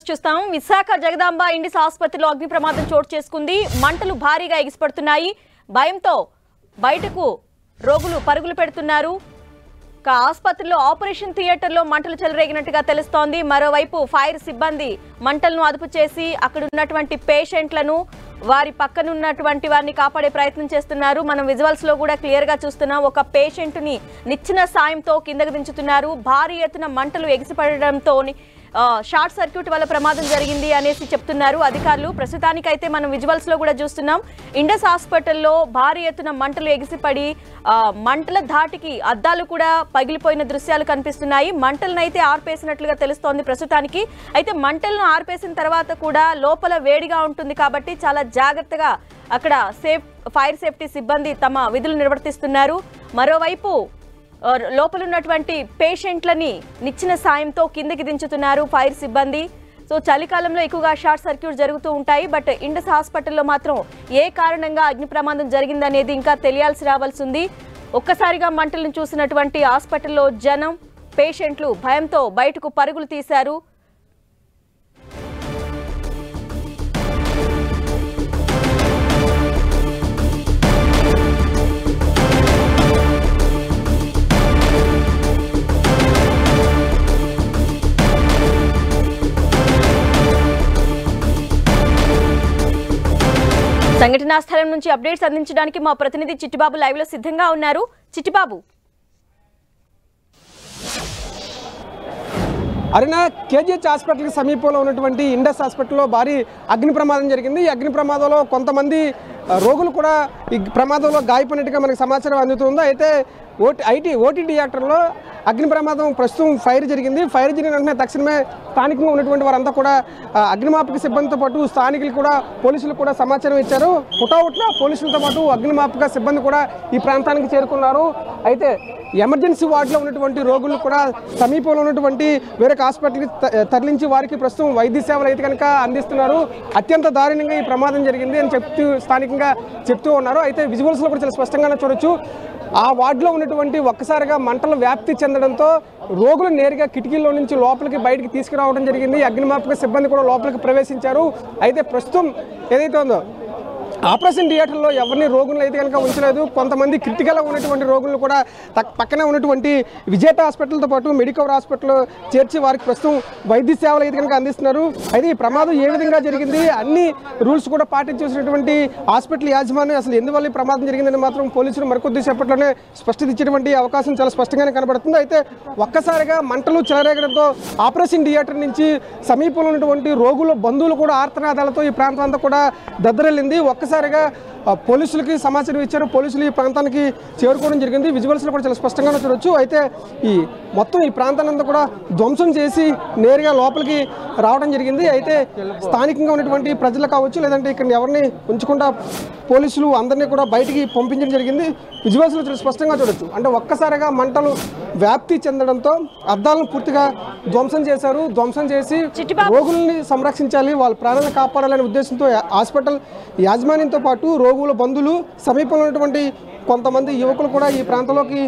చూస్తాం. విశాఖ జగదాంబ ఇండిస్ ఆసుపత్రిలో అగ్ని ప్రమాదం చోటు చేసుకుంది. మంటలు భారీగా ఎగిసిపడుతున్నాయి. భయంతో బయటకు రోగులు పరుగులు పెడుతున్నారు. ఆసుపత్రిలో ఆపరేషన్ థియేటర్లో మంటలు చెలరేగినట్టుగా తెలుస్తోంది. మరోవైపు ఫైర్ సిబ్బంది మంటలను అదుపు చేసి అక్కడ ఉన్నటువంటి పేషెంట్లను వారి పక్కన ఉన్నటువంటి వారిని కాపాడే ప్రయత్నం చేస్తున్నారు. మనం విజువల్స్ లో కూడా క్లియర్ గా చూస్తున్నాం. ఒక పేషెంట్ ని నిచ్చెన సాయంతో కిందకు దించుతున్నారు. భారీ ఎత్తున మంటలు ఎగిసిపడడంతో షార్ట్ సర్క్యూట్ వల్ల ప్రమాదం జరిగింది అనేసి చెప్తున్నారు అధికారులు. ప్రస్తుతానికైతే మనం విజువల్స్ లో కూడా చూస్తున్నాం. ఇండస్ హాస్పిటల్లో భారీ ఎత్తున మంటలు ఎగిసిపడి మంటల ధాటికి అద్దాలు కూడా పగిలిపోయిన దృశ్యాలు కనిపిస్తున్నాయి. మంటలను అయితే ఆర్పేసినట్లుగా తెలుస్తోంది ప్రస్తుతానికి. అయితే మంటలను ఆర్పేసిన తర్వాత కూడా లోపల వేడిగా ఉంటుంది కాబట్టి చాలా జాగ్రత్తగా అక్కడ ఫైర్ సేఫ్టీ సిబ్బంది తమ విధులు నిర్వర్తిస్తున్నారు. మరోవైపు లోపల ఉన్నటువంటి పేషెంట్లని నిచ్చెన సాయంతో కిందకి దించుతున్నారు ఫైర్ సిబ్బంది. సో చలికాలంలో ఎక్కువగా షార్ట్ సర్క్యూట్ జరుగుతూ ఉంటాయి. బట్ ఇండస్ హాస్పిటల్లో మాత్రం ఏ కారణంగా అగ్ని ప్రమాదం జరిగిందనేది ఇంకా తెలియాల్సి రావాల్సి ఉంది. ఒక్కసారిగా మంటలను చూసినటువంటి హాస్పిటల్లో జనం, పేషెంట్లు భయంతో బయటకు పరుగులు తీశారు. సంఘటనా స్థలం నుంచి అప్డేట్స్ అందించడానికి మా ప్రతినిధి చిట్టిబాబు లైవ్ లో సిద్ధంగా ఉన్నారు. చిట్టిబాబు, అరుణ, కేజీహెచ్ హాస్పిటల్కి సమీపంలో ఉన్నటువంటి ఇండస్ హాస్పిటల్లో భారీ అగ్ని ప్రమాదం జరిగింది. ఈ అగ్ని ప్రమాదంలో కొంతమంది రోగులు కూడా ఈ ప్రమాదంలో గాయపడినట్టుగా మనకు సమాచారం అందుతుంది. అయితే ఓటీ థియేటర్లో అగ్ని ప్రమాదం ప్రస్తుతం ఫైర్ జరిగింది. ఫైర్ జరిగిన వెంటనే తక్షణమే స్థానికంగా ఉన్నటువంటి వారంతా కూడా అగ్నిమాపక సిబ్బందితో పాటు స్థానికులు కూడా పోలీసులు కూడా సమాచారం ఇచ్చారు. హుటాహుటిన పోలీసులతో పాటు అగ్నిమాపక సిబ్బంది కూడా ఈ ప్రాంతానికి చేరుకున్నారు. అయితే ఎమర్జెన్సీ వార్డులో ఉన్నటువంటి రోగులు కూడా సమీపంలో ఉన్నటువంటి వేరొక హాస్పిటల్కి తరలించి వారికి ప్రస్తుతం వైద్య సేవలు అయితే కనుక అందిస్తున్నారు. అత్యంత దారుణంగా ఈ ప్రమాదం జరిగింది అని స్థానికంగా చెప్తూ ఉన్నారు. అయితే విజువల్స్లో కూడా చాలా స్పష్టంగానే చూడొచ్చు. ఆ వార్డులో ఉన్నటువంటి ఒక్కసారిగా మంటలు వ్యాప్తి చెందడంతో రోగులు నేరుగా కిటికీల్లో నుంచి లోపలికి బయటికి తీసుకురావడం జరిగింది. అగ్నిమాపక సిబ్బంది కూడా లోపలికి ప్రవేశించారు. అయితే ప్రస్తుతం ఏదైతే ఉందో ఆపరేషన్ థియేటర్లో ఎవరిని రోగులను అయితే కనుక ఉంచలేదు. కొంతమంది క్రిటికల్గా ఉన్నటువంటి రోగులను కూడా పక్కనే ఉన్నటువంటి విజేత హాస్పిటల్తో పాటు మెడికవర్ హాస్పిటల్ చేర్చి వారికి ప్రస్తుతం వైద్య సేవలు అయితే కనుక అందిస్తున్నారు. అయితే ఈ ప్రమాదం ఏ విధంగా జరిగింది, అన్ని రూల్స్ కూడా పాటించేసినటువంటి హాస్పిటల్ యాజమాన్యం అసలు ఎందువల్ల ఈ ప్రమాదం జరిగిందని మాత్రం పోలీసులు మరికొద్ది సేపట్లోనే స్పష్టత ఇచ్చేటువంటి అవకాశం చాలా స్పష్టంగానే కనబడుతుంది. అయితే ఒక్కసారిగా మంటలు చెలరేగడంతో ఆపరేషన్ థియేటర్ నుంచి సమీపంలో ఉన్నటువంటి రోగుల బంధువులు కూడా ఆర్తనాదాలతో ఈ ప్రాంతం అంతా కూడా దద్దరెళ్ళింది. ఒక్కసారిగా పోలీసులకి సమాచారం ఇచ్చారు. పోలీసులు ఈ ప్రాంతానికి చేరుకోవడం జరిగింది. విజువల్స్లో కూడా చాలా స్పష్టంగానే చూడొచ్చు. అయితే ఈ ప్రాంతాన్ని అంతా కూడా ధ్వంసం చేసి నేరుగా లోపలికి రావడం జరిగింది. అయితే స్థానికంగా ఉన్నటువంటి ప్రజలు కావచ్చు, లేదంటే ఇక్కడ ఎవరిని ఉంచకుండా పోలీసులు అందరినీ కూడా బయటికి పంపించడం జరిగింది. విజువల్స్లో చాలా స్పష్టంగా చూడొచ్చు. అంటే ఒక్కసారిగా మంటలు వ్యాప్తి చెందడంతో అద్దాలను పూర్తిగా ధ్వంసం చేశారు. ధ్వంసం చేసి రోగుల్ని సంరక్షించాలి, వాళ్ళ ప్రాణాలను కాపాడాలనే ఉద్దేశంతో హాస్పిటల్ యాజమాన్యంతో పాటు రోగుల బంధువులు, సమీపంలో ఉన్నటువంటి కొంతమంది యువకులు కూడా ఈ ప్రాంతంలోకి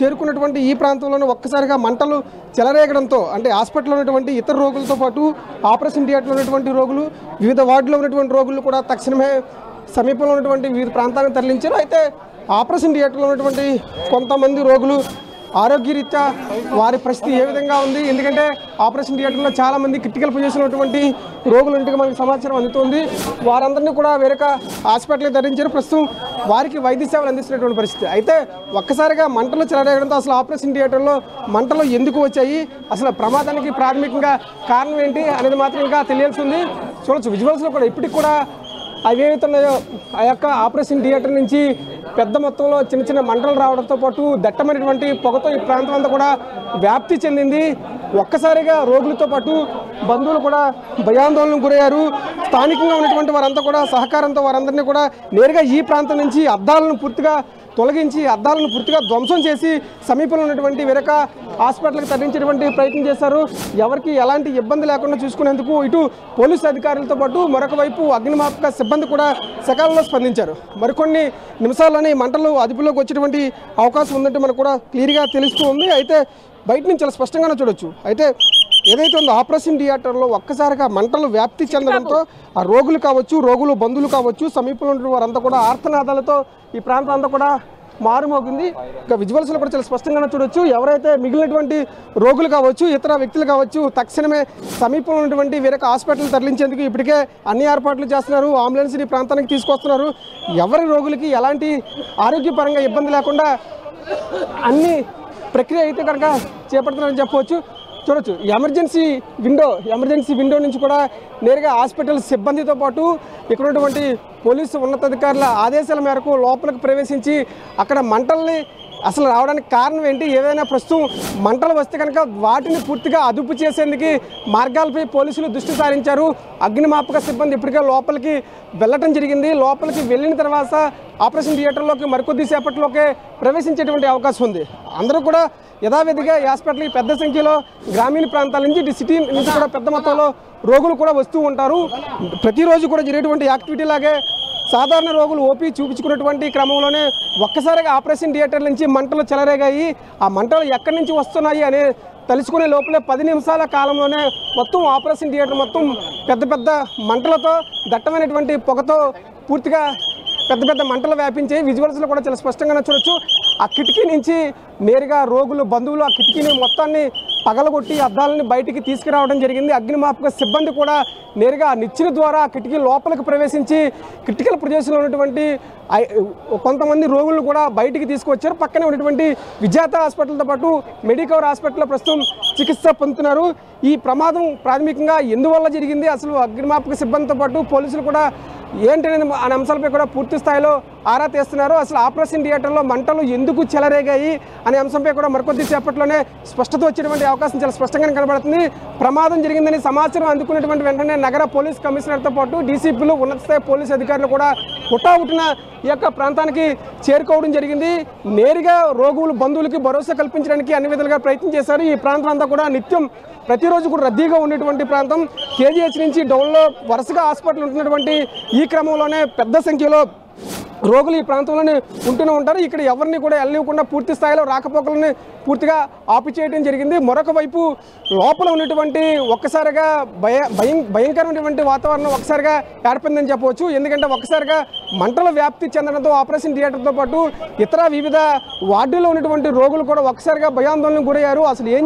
చేరుకున్నటువంటి ఈ ప్రాంతంలోనే ఒక్కసారిగా మంటలు చెలరేగడంతో అంటే హాస్పిటల్లో ఉన్నటువంటి ఇతర రోగులతో పాటు ఆపరేషన్ థియేటర్లో ఉన్నటువంటి రోగులు, వివిధ వార్డులో ఉన్నటువంటి రోగులు కూడా తక్షణమే సమీపంలో ఉన్నటువంటి వివిధ ప్రాంతాలకు తరలించారు. అయితే ఆపరేషన్ థియేటర్లో ఉన్నటువంటి కొంతమంది రోగులు ఆరోగ్యరీత్యా వారి పరిస్థితి ఏ విధంగా ఉంది, ఎందుకంటే ఆపరేషన్ థియేటర్లో చాలామంది క్రిటికల్ పొజిషన్ ఉన్నటువంటి రోగులు ఉంటే మనకు సమాచారం అందుతుంది. వారందరినీ కూడా వేరొక హాస్పిటల్కి తరలించారు. ప్రస్తుతం వారికి వైద్య సేవలు అందిస్తున్నటువంటి పరిస్థితి. అయితే ఒక్కసారిగా మంటలు చెలరేగడంతో అసలు ఆపరేషన్ థియేటర్లో మంటలు ఎందుకు వచ్చాయి, అసలు ప్రమాదానికి ప్రాథమికంగా కారణం ఏంటి అనేది మాత్రం ఇంకా తెలియాల్సి ఉంది. చూడొచ్చు విజువల్స్లో కూడా ఇప్పటికి కూడా అవి ఏవైతున్నాయో ఆ యొక్క ఆపరేషన్ థియేటర్ నుంచి పెద్ద మొత్తంలో చిన్న చిన్న మంటలు రావడంతో పాటు దట్టమైనటువంటి పొగతో ఈ ప్రాంతం అంతా కూడా వ్యాప్తి చెందింది. ఒక్కసారిగా రోగులతో పాటు బంధువులు కూడా భయాందోళనకు గురయ్యారు. స్థానికంగా ఉన్నటువంటి వారంతా కూడా సహకారంతో వారందరినీ కూడా నేరుగా ఈ ప్రాంతం నుంచి అద్దాలను పూర్తిగా తొలగించి అద్దాలను పూర్తిగా ధ్వంసం చేసి సమీపంలో ఉన్నటువంటి వేరొక హాస్పిటల్కి తరలించేటువంటి ప్రయత్నం చేశారు. ఎవరికి ఎలాంటి ఇబ్బంది లేకుండా చూసుకునేందుకు ఇటు పోలీసు అధికారులతో పాటు మరొక వైపు అగ్నిమాపక సిబ్బంది కూడా సకాలంలో స్పందించారు. మరికొన్ని నిమిషాల్లోనే మంటలు అదుపులోకి వచ్చేటువంటి అవకాశం ఉందంటే మనకు కూడా క్లియర్గా తెలుస్తూ ఉంది. అయితే బయట నుంచి చాలా స్పష్టంగానే చూడొచ్చు. అయితే ఏదైతే ఉందో ఆపరేషన్ థియేటర్లో ఒక్కసారిగా మంటలు వ్యాప్తి చెందడంతో ఆ రోగులు కావచ్చు, రోగులు బంధువులు కావచ్చు, సమీపంలో ఉన్న వారంతా కూడా ఆర్తనాదాలతో ఈ ప్రాంతం అంతా కూడా మారుమోగింది. ఇక విజువల్స్లో కూడా చాలా స్పష్టంగానే చూడొచ్చు. ఎవరైతే మిగిలినటువంటి రోగులు కావచ్చు, ఇతర వ్యక్తులు కావచ్చు, తక్షణమే సమీపంలో ఉన్నటువంటి వేరొక హాస్పిటల్ తరలించేందుకు ఇప్పటికే అన్ని ఏర్పాట్లు చేస్తున్నారు. అంబులెన్స్ని ఈ ప్రాంతానికి తీసుకొస్తున్నారు. ఎవరి రోగులకి ఎలాంటి ఆరోగ్యపరంగా ఇబ్బంది లేకుండా అన్ని ప్రక్రియ అయితే కనుక చేపడుతున్నారని చెప్పవచ్చు. చూడొచ్చు ఎమర్జెన్సీ విండో నుంచి కూడా నేరుగా హాస్పిటల్ సిబ్బందితో పాటు ఇక్కడ ఉన్నటువంటి పోలీసు ఉన్నతాధికారుల ఆదేశాల మేరకు లోపలికి ప్రవేశించి అక్కడ మంటల్ని అసలు రావడానికి కారణం ఏంటి, ఏదైనా ప్రస్తుతం మంటలు వస్తే కనుక వాటిని పూర్తిగా అదుపు చేసేందుకు మార్గాలపై పోలీసులు దృష్టి సారించారు. అగ్నిమాపక సిబ్బంది ఇప్పటికే లోపలికి వెళ్ళటం జరిగింది. లోపలికి వెళ్ళిన తర్వాత ఆపరేషన్ థియేటర్లోకి మరికొద్ది సేపట్లోకి ప్రవేశించేటువంటి అవకాశం ఉంది. అందరూ కూడా యథావిధిగా ఈ హాస్పిటల్కి పెద్ద సంఖ్యలో గ్రామీణ ప్రాంతాల నుంచి సిటీ నుంచి కూడా పెద్ద మొత్తంలో రోగులు కూడా వస్తూ ఉంటారు. ప్రతిరోజు కూడా జరిగేటువంటి యాక్టివిటీ లాగే సాధారణ రోగులు ఓపీ చూపించుకున్నటువంటి క్రమంలోనే ఒక్కసారిగా ఆపరేషన్ థియేటర్ నుంచి మంటలు చెలరేగాయి. ఆ మంటలు ఎక్కడి నుంచి వస్తున్నాయి అనే తెలుసుకునే లోపలే 10 నిమిషాల కాలంలోనే మొత్తం ఆపరేషన్ థియేటర్ మొత్తం పెద్ద పెద్ద మంటలతో, దట్టమైనటువంటి పొగతో పూర్తిగా పెద్ద మంటలు వ్యాపించాయి. విజువల్స్లో కూడా చాలా స్పష్టంగానే చూడొచ్చు. ఆ కిటికీ నుంచి నేరుగా రోగులు బంధువులు ఆ కిటికీని మొత్తాన్ని పగలగొట్టి అద్దాలని బయటికి తీసుకురావడం జరిగింది. అగ్నిమాపక సిబ్బంది కూడా నేరుగా నిచ్చెన ద్వారా ఆ కిటికీ లోపలికి ప్రవేశించి క్రిటికల్ ప్రదేశంలో ఉన్నటువంటి కొంతమంది రోగులు కూడా బయటికి తీసుకువచ్చారు. పక్కనే ఉన్నటువంటి విజేత హాస్పిటల్తో పాటు మెడికవర్ హాస్పిటల్లో ప్రస్తుతం చికిత్స పొందుతున్నారు. ఈ ప్రమాదం ప్రాథమికంగా ఎందువల్ల జరిగింది, అసలు అగ్నిమాపక సిబ్బందితో పాటు పోలీసులు కూడా ఏంటనేది అనే అంశాలపై కూడా పూర్తి స్థాయిలో ఆరా తీస్తున్నారు. అసలు ఆపరేషన్ థియేటర్లో మంటలు ఎందుకు చెలరేగాయి అనే అంశంపై కూడా మరికొద్ది సేపట్లోనే స్పష్టత వచ్చేటువంటి అవకాశం చాలా స్పష్టంగానే కనబడుతుంది. ప్రమాదం జరిగిందని సమాచారం అందుకున్నటువంటి వెంటనే నగర పోలీస్ కమిషనర్తో పాటు డీసీపీలు, ఉన్నత స్థాయి పోలీసు అధికారులు కూడా హుటాహుటిన ఈ యొక్క ప్రాంతానికి చేరుకోవడం జరిగింది. నేరుగా రోగులు బంధువులకి భరోసా కల్పించడానికి అన్ని విధాలుగా ప్రయత్నం చేశారు. ఈ ప్రాంతం అంతా కూడా నిత్యం ప్రతిరోజు కూడా రద్దీగా ఉండేటువంటి ప్రాంతం. కేజీహెచ్ నుంచి డౌన్లో వరుసగా హాస్పిటల్ ఉంటున్నటువంటి ఈ క్రమంలోనే పెద్ద సంఖ్యలో రోగులు ఈ ప్రాంతంలోనే ఉంటూనే ఉంటారు. ఇక్కడ ఎవరిని కూడా వెళ్ళనివ్వకుండా పూర్తి స్థాయిలో రాకపోకలని పూర్తిగా ఆపు చేయడం జరిగింది. మరొక వైపు లోపల ఉన్నటువంటి ఒక్కసారిగా భయంకరమైనటువంటి వాతావరణం ఒక్కసారిగా ఏర్పడిందని చెప్పవచ్చు. ఎందుకంటే ఒక్కసారిగా మంటల వ్యాప్తి చెందడంతో ఆపరేషన్ థియేటర్తో పాటు ఇతర వివిధ వార్డుల్లో ఉన్నటువంటి రోగులు కూడా ఒక్కసారిగా భయాందోళనకు గురయ్యారు. అసలు ఏం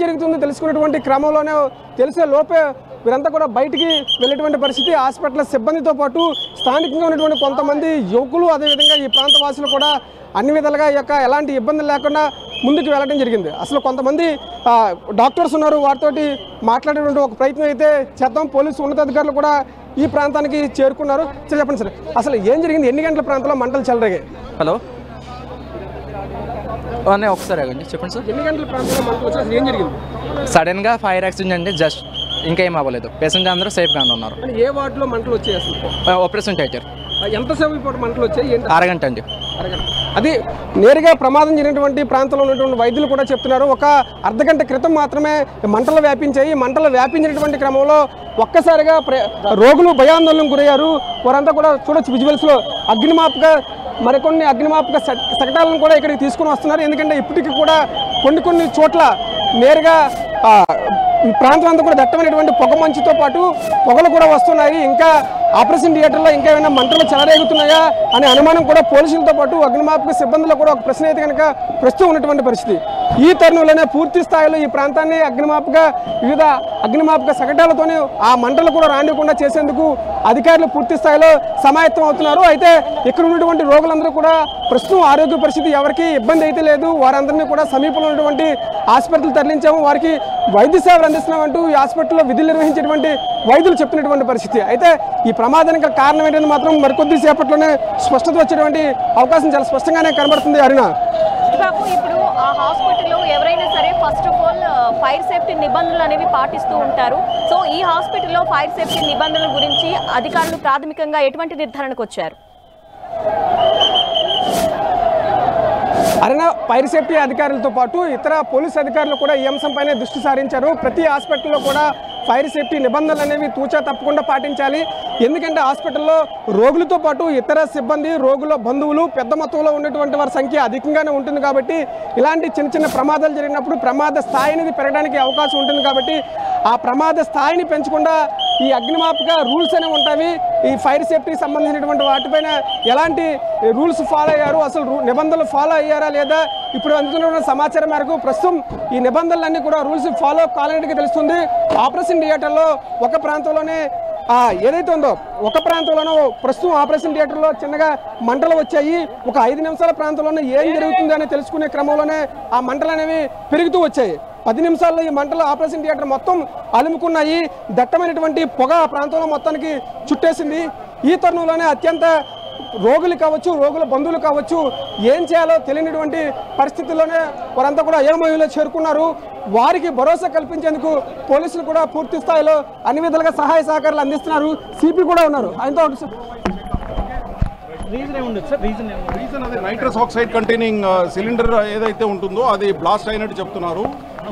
జరుగుతుందో తెలుసుకున్నటువంటి క్రమంలోనే తెలిసే లోపే వీరంతా కూడా బయటికి వెళ్ళేటువంటి పరిస్థితి. హాస్పిటల్ సిబ్బందితో పాటు స్థానికంగా ఉన్నటువంటి కొంతమంది యువకులు, అదేవిధంగా ఈ ప్రాంత వాసులు కూడా అన్ని విధాలుగా ఈ యొక్క ఎలాంటి ఇబ్బందులు లేకుండా ముందుకు వెళ్ళడం జరిగింది. అసలు కొంతమంది డాక్టర్స్ ఉన్నారు, వారితోటి మాట్లాడేటువంటి ఒక ప్రయత్నం అయితే చేద్దాం. పోలీసు ఉన్నతాధికారులు కూడా ఈ ప్రాంతానికి చేరుకున్నారు. సరే చెప్పండి సార్, అసలు ఏం జరిగింది, ఎన్ని గంటల ప్రాంతంలో మంటలు చెలరేగాయి? హలో ఒకసారి ఆగండి, చెప్పండి సార్. ఎన్ని గంటల ప్రాంతంలో మంటలు వచ్చి అసలు ఏం జరిగింది? సడన్గా ఫైర్ యాక్సిడెంట్ అంటే జస్ట్ ఇంకేం అవ్వలేదు. పేషెంట్ అందరూ సేఫ్గానే ఉన్నారు. ఏ వార్డులో మంటలు వచ్చాయి అసలు? Operation theatre. ఎంతసేపు పాటు మంటలు వచ్చాయి? అరగంట అండి. అది నేరుగా ప్రమాదం జరిగినటువంటి ప్రాంతంలో ఉన్నటువంటి వైద్యులు కూడా చెప్తున్నారు. ఒక అర్ధగంట క్రితం మాత్రమే మంటలు వ్యాపించాయి. మంటలు వ్యాపించినటువంటి క్రమంలో ఒక్కసారిగా రోగులు భయాందోళనకు గురయ్యారు. వారంతా కూడా చూడొచ్చు విజువల్స్లో మరికొన్ని అగ్నిమాపక శకటాలను కూడా ఇక్కడికి తీసుకుని వస్తున్నారు. ఎందుకంటే ఇప్పటికీ కూడా కొన్ని చోట్ల నేరుగా ఈ ప్రాంతం అంతా కూడా దట్టమైనటువంటి పొగ మంచుతో పాటు పొగలు కూడా వస్తున్నాయి. ఇంకా ఆపరేషన్ థియేటర్లో ఇంకా ఏమైనా మంటలు చెలరేగుతున్నాయా అనే అనుమానం కూడా పోలీసులతో పాటు అగ్నిమాపక సిబ్బందిలో కూడా ఒక ప్రశ్న అయితే కనుక ప్రస్తుతం ఉన్నటువంటి పరిస్థితి. ఈ తరుణంలోనే పూర్తి స్థాయిలో ఈ ప్రాంతాన్ని వివిధ అగ్నిమాపక శకటాలతోనే ఆ మంటలు కూడా రానివ్వకుండా చేసేందుకు అధికారులు పూర్తి స్థాయిలో సమాయత్తం అవుతున్నారు. అయితే ఇక్కడ ఉన్నటువంటి రోగులందరూ కూడా ప్రస్తుతం ఆరోగ్య పరిస్థితి ఎవరికి ఇబ్బంది అయితే లేదు. వారందరినీ కూడా సమీపంలో ఉన్నటువంటి హాస్పిటల్ తరలించాము. వారికి వైద్య సేవలు అందిస్తున్నామంటూ ఈ హాస్పిటల్లో విధులు నిర్వహించేటువంటి వైద్యులు చెప్తున్నటువంటి పరిస్థితి. అయితే ఈ ప్రమాదానికి కారణం ఏంటని మాత్రం మరికొద్ది సేపట్లోనే స్పష్టత వచ్చేటువంటి అవకాశం చాలా స్పష్టంగానే కనబడుతుంది. అరుణ, ఇప్పుడు ఆ హాస్పిటల్లో ఎవరైనా సరే first of all fire safety నిబంధనలు అనేవి పాటిస్తూ ఉంటారు. సో ఈ హాస్పిటల్లో ఫైర్ సేఫ్టీ నిబంధనల గురించి అధికారులు ప్రాథమికంగా ఎటువంటి నిర్ధారణకు వచ్చారు? అరణ ఫైర్ సేఫ్టీ అధికారులతో పాటు ఇతర పోలీసు అధికారులు కూడా ఈ అంశంపైనే దృష్టి సారించారు. ప్రతి హాస్పిటల్లో కూడా ఫైర్ సేఫ్టీ నిబంధనలు అనేవి తూచా తప్పకుండా పాటించాలి. ఎందుకంటే హాస్పిటల్లో రోగులతో పాటు ఇతర సిబ్బంది, రోగుల బంధువులు పెద్ద మొత్తంలో ఉన్నటువంటి వారి సంఖ్య అధికంగానే ఉంటుంది కాబట్టి ఇలాంటి చిన్న చిన్న ప్రమాదాలు జరిగినప్పుడు ప్రమాద స్థాయి అనేది పెరగడానికి అవకాశం ఉంటుంది కాబట్టి ఆ ప్రమాద స్థాయిని పెంచకుండా ఈ అగ్నిమాపక రూల్స్ అనేవి ఉంటాయి. ఈ ఫైర్ సేఫ్టీకి సంబంధించినటువంటి వాటిపైన ఎలాంటి రూల్స్ ఫాలో అయ్యారు, అసలు నిబంధనలు ఫాలో అయ్యారా లేదా, ఇప్పుడు అందుతున్న సమాచారం మేరకు ప్రస్తుతం ఈ నిబంధనలన్నీ కూడా రూల్స్ ఫాలో కాలనేటికి తెలుస్తుంది. ఆపరేషన్ థియేటర్లో ఒక ప్రాంతంలోనే ఏదైతే ఉందో ఒక ప్రాంతంలోనూ ప్రస్తుతం ఆపరేషన్ థియేటర్లో చిన్నగా మంటలు వచ్చాయి. ఒక 5 నిమిషాల ప్రాంతంలోనే ఏం జరుగుతుంది అని తెలుసుకునే క్రమంలోనే ఆ మంటలు అనేవి పెరుగుతూ వచ్చాయి. 10 నిమిషాల్లో ఈ మంటలు ఆపరేషన్ థియేటర్ మొత్తం అలుముకున్నాయి. దట్టమైనటువంటి పొగ ఆ ప్రాంతంలో మొత్తానికి చుట్టేసింది. ఈ తరుణంలోనే అత్యంత రోగులు కావచ్చు, రోగుల బంధువులు కావచ్చు, ఏం చేయాలో తెలియనటువంటి పరిస్థితుల్లోనే వారంతా కూడా అయోమయంలో చేరుకున్నారు. వారికి భరోసా కల్పించేందుకు పోలీసులు కూడా పూర్తి స్థాయిలో అన్ని విధాలుగా సహాయ సహకారాలు అందిస్తున్నారు. సిపి కూడా ఉన్నారు. ఆయనతో రీజన్ అదే నైట్రస్ ఆక్సైడ్ కంటైనింగ్ సిలిండర్ ఏదైతే ఉంటుందో అది బ్లాస్ట్ అయినట్టు చెప్తున్నారు.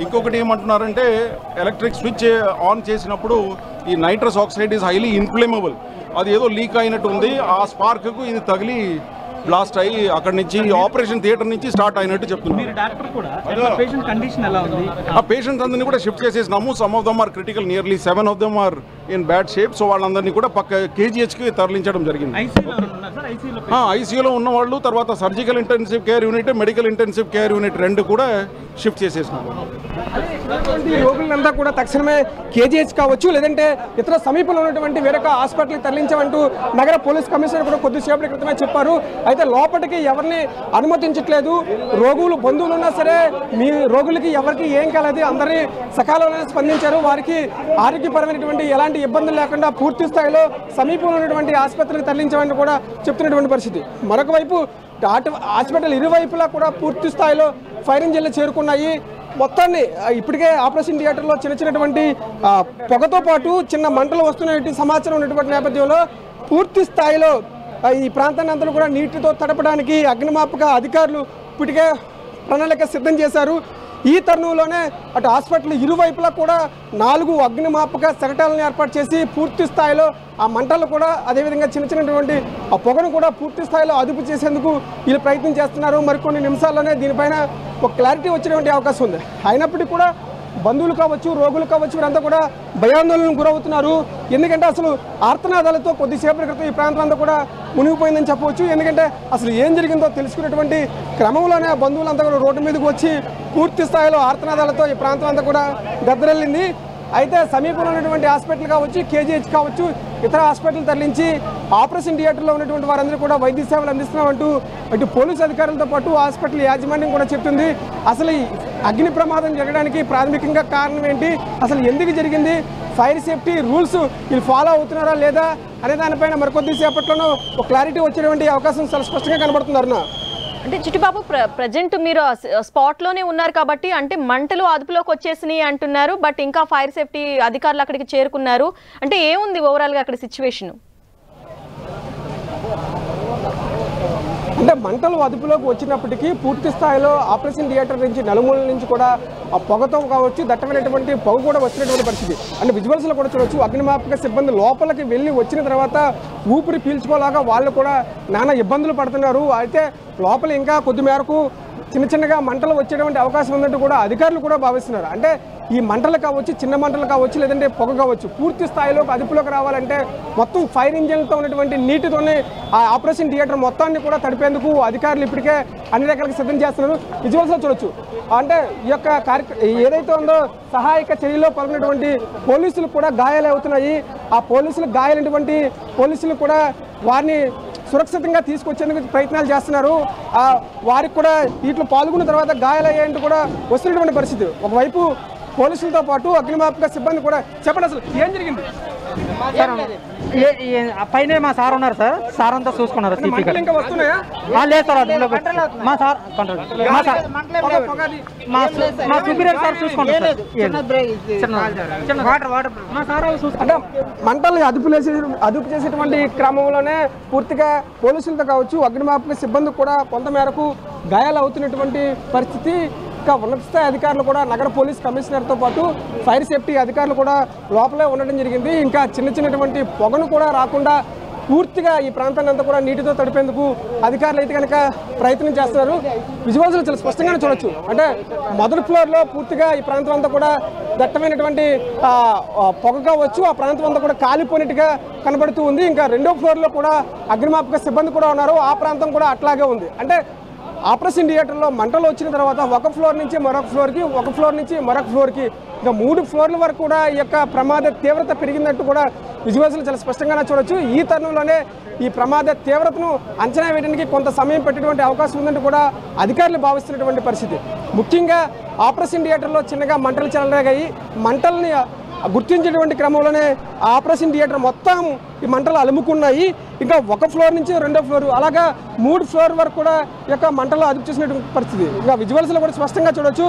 ఇంకొకటి ఏమంటున్నారంటే ఎలక్ట్రిక్ స్విచ్ ఆన్ చేసినప్పుడు ఈ nitrous oxide is highly inflammable, అది ఏదో లీక్ అయినట్టు ఉంది. ఆ స్పార్క్కు ఇది తగిలి బ్లాస్ట్ అయ్యి అక్కడి నుంచి ఆపరేషన్ థియేటర్ నుంచి స్టార్ట్ అయినట్టు చెప్తున్నారు. ఆ పేషెంట్స్ అందరినీ కూడా షిఫ్ట్ చేసేసినాము. Some of them are critical, nearly 7 of them are in bad shape. So వాళ్ళందరినీ కూడా పక్క కేజీహెచ్కి తరలించడం జరిగింది. ఐసీయూలో ఉన్న వాళ్ళు, తర్వాత surgical intensive care unit, medical intensive care unit 2 కూడా షిఫ్ట్ చేసేసినాము. రోగులంతా కూడా తక్షణమే కేజీహెచ్ కావచ్చు లేదంటే ఇతర సమీపంలో ఉన్నటువంటి వేరొక హాస్పిటల్కి తరలించమంటూ నగర పోలీస్ కమిషనర్ కూడా కొద్దిసేపటి క్రితమే చెప్పారు. అయితే లోపలికి ఎవరిని అనుమతించట్లేదు. రోగులు బంధువులు ఉన్నా సరే మీ రోగులకి ఎవరికి ఏం కాలేదు, అందరినీ సకాలంలో స్పందించారు. వారికి ఆరోగ్యపరమైనటువంటి ఎలాంటి ఇబ్బందులు లేకుండా పూర్తి స్థాయిలో సమీపంలో ఉన్నటువంటి ఆసుపత్రికి తరలించమని కూడా చెప్తున్నటువంటి పరిస్థితి. మరొక వైపు హాస్పిటల్ ఇరువైపులా కూడా పూర్తి స్థాయిలో ఫైర్ ఇంజిన్లు చేరుకున్నాయి. మొత్తాన్ని ఇప్పటికే ఆపరేషన్ థియేటర్లో చిన్నటువంటి పొగతో పాటు చిన్న మంటలు వస్తున్నటువంటి సమాచారం ఉన్నటువంటి నేపథ్యంలో పూర్తి స్థాయిలో ఈ ప్రాంతాన్ని అంతా కూడా నీటితో తడపడానికి అగ్నిమాపక అధికారులు ఇప్పటికే ప్రణాళిక సిద్ధం చేశారు. ఈ తరుణంలోనే అటు హాస్పిటల్ ఇరువైపులా కూడా 4 అగ్నిమాపక శకటాలను ఏర్పాటు చేసి పూర్తి స్థాయిలో ఆ మంటలు కూడా అదేవిధంగా చిన్నటువంటి ఆ పొగను కూడా పూర్తి స్థాయిలో అదుపు చేసేందుకు వీళ్ళు ప్రయత్నం చేస్తున్నారు. మరికొన్ని నిమిషాల్లోనే దీనిపైన ఒక క్లారిటీ వచ్చేటువంటి అవకాశం ఉంది. అయినప్పటికీ కూడా బంధువులు కావచ్చు, రోగులు కావచ్చు, వీరంతా కూడా భయాందోళనకు గురవుతున్నారు. ఎందుకంటే అసలు ఆర్తనాదాలతో కొద్దిసేపటి క్రితం ఈ ప్రాంతం అంతా కూడా మునిగిపోయిందని చెప్పవచ్చు. ఎందుకంటే అసలు ఏం జరిగిందో తెలుసుకునేటువంటి క్రమంలోనే బంధువులంతా కూడా రోడ్డు మీదకి వచ్చి పూర్తి స్థాయిలో ఆర్తనాదాలతో ఈ ప్రాంతం అంతా కూడా గద్దరెళ్ళింది. అయితే సమీపంలో ఉన్నటువంటి హాస్పిటల్ కావచ్చు, కేజీహెచ్ కావచ్చు, ఇతర హాస్పిటల్ తరలించి ఆపరేషన్ థియేటర్లో ఉన్నటువంటి వారందరూ కూడా వైద్య సేవలు అందిస్తున్నామంటూ అటు పోలీసు అధికారులతో పాటు హాస్పిటల్ యాజమాన్యం కూడా చెప్తుంది. అసలు ఈ అగ్ని ప్రమాదం జరగడానికి ప్రాథమికంగా కారణం ఏంటి, అసలు ఎందుకు జరిగింది, ఫైర్ సేఫ్టీ రూల్స్ వీళ్ళు ఫాలో అవుతున్నారా లేదా అనే దానిపైన మరికొద్దిసేపట్లోనూ ఒక క్లారిటీ వచ్చేటువంటి అవకాశం చాలా స్పష్టంగా కనబడుతుంది. అరుణ, అంటే చిట్టిబాబు ప్రజెంట్ మీరు స్పాట్లోనే ఉన్నారు కాబట్టి అంటే మంటలు అదుపులోకి వచ్చేసినాయి అంటున్నారు. బట్ ఇంకా ఫైర్ సేఫ్టీ అధికారులు అక్కడికి చేరుకున్నారు. అంటే ఏముంది ఓవరాల్గా అక్కడ సిచ్యువేషన్? అంటే మంటలు అదుపులోకి వచ్చినప్పటికీ పూర్తి స్థాయిలో ఆపరేషన్ థియేటర్ నుంచి నలుమూలల నుంచి కూడా ఆ పొగతో కావచ్చు, దట్టమైనటువంటి పొగ కూడా వచ్చినటువంటి పరిస్థితి. అంటే విజువల్స్లో కూడా చూడవచ్చు. అగ్నిమాపక సిబ్బంది లోపలికి వెళ్ళి వచ్చిన తర్వాత ఊపిరి పీల్చుకోలాగా వాళ్ళు కూడా నానా ఇబ్బందులు పడుతున్నారు. అయితే లోపల ఇంకా కొద్ది మేరకు చిన్నగా మంటలు వచ్చేటువంటి అవకాశం ఉందంటూ కూడా అధికారులు కూడా భావిస్తున్నారు. అంటే ఈ మంటలు కావచ్చు, చిన్న మంటలు కావచ్చు, లేదంటే పొగ కావచ్చు, పూర్తి స్థాయిలో అదుపులోకి రావాలంటే మొత్తం ఫైర్ ఇంజిన్లతో ఉన్నటువంటి నీటితోనే ఆ ఆపరేషన్ థియేటర్ మొత్తాన్ని కూడా తడిపేందుకు అధికారులు ఇప్పటికే అన్ని రకాలుగా సిద్ధం చేస్తున్నారు. విజువల్స్లో చూడొచ్చు. అంటే ఈ యొక్క ఏదైతే ఉందో సహాయక చర్యలో పాల్గొన్నటువంటి పోలీసులు కూడా గాయాలు అవుతున్నాయి. ఆ గాయాలైనటువంటి పోలీసులు కూడా వారిని సురక్షితంగా తీసుకొచ్చేందుకు ప్రయత్నాలు చేస్తున్నారు. వారికి కూడా వీటిలో పాల్గొన్న తర్వాత గాయాలయ్యేందుకు కూడా వస్తున్నటువంటి పరిస్థితి. ఒకవైపు పోలీసులతో పాటు అగ్నిమాపక సిబ్బంది కూడా చెప్పండి అసలు ఏం జరిగింది? పైన మా సార్ ఉన్నారు సార్, సార్ అంతా చూసుకున్నారు. ఇంకా వస్తున్నాయా? లేదు సార్, మా సార్ మా సుపీరియర్ సార్ చూసుకుంటారు. అంటే మంటలు అదుపు చేసేటువంటి క్రమంలోనే పూర్తిగా పోలీసులతో కావచ్చు, అగ్నిమాపక సిబ్బంది కూడా కొంత మేరకు గాయాలు అవుతున్నటువంటి పరిస్థితి. ఇంకా ఉన్నత స్థాయి అధికారులు కూడా నగర పోలీస్ కమిషనర్తో పాటు ఫైర్ సేఫ్టీ అధికారులు కూడా లోపలే ఉండడం జరిగింది. ఇంకా చిన్నటువంటి పొగను కూడా రాకుండా పూర్తిగా ఈ ప్రాంతాన్ని అంతా కూడా నీటితో తడిపేందుకు అధికారులు అయితే కనుక ప్రయత్నం చేస్తున్నారు. విజువల్స్లో చాలా స్పష్టంగానే చూడొచ్చు. అంటే మొదటి ఫ్లోర్లో పూర్తిగా ఈ ప్రాంతం అంతా కూడా దట్టమైనటువంటి పొగ కావచ్చు, ఆ ప్రాంతం అంతా కూడా కాలిపోయినట్టుగా కనబడుతూ ఉంది. ఇంకా రెండో ఫ్లోర్లో కూడా అగ్నిమాపక సిబ్బంది కూడా ఉన్నారు, ఆ ప్రాంతం కూడా అట్లాగే ఉంది. అంటే ఆపరేషన్ థియేటర్లో మంటలు వచ్చిన తర్వాత ఒక ఫ్లోర్ నుంచి మరొక ఫ్లోర్కి, ఒక ఫ్లోర్ నుంచి మరొక ఫ్లోర్కి, ఇంకా 3 ఫ్లోర్ల వరకు కూడా ఈ యొక్క ప్రమాద తీవ్రత పెరిగిందంటూ కూడా విజువల్స్లో చాలా స్పష్టంగానే చూడొచ్చు. ఈ తరుణంలోనే ఈ ప్రమాద తీవ్రతను అంచనా వేయడానికి కొంత సమయం పెట్టేటువంటి అవకాశం ఉందంటూ కూడా అధికారులు భావిస్తున్నటువంటి పరిస్థితి. ముఖ్యంగా ఆపరేషన్ థియేటర్లో చిన్నగా మంటలు చెలరేగాయి. మంటల్ని గుర్తించేటువంటి క్రమంలోనే ఆపరేషన్ థియేటర్ మొత్తం ఈ మంటలు అలుముకున్నాయి. ఇంకా ఒక ఫ్లోర్ నుంచి రెండో ఫ్లోర్, అలాగా 3 ఫ్లోర్ వరకు కూడా ఈ యొక్క మంటలు అదుపు చేసినటువంటి పరిస్థితి. ఇంకా విజువల్స్లో కూడా స్పష్టంగా చూడొచ్చు.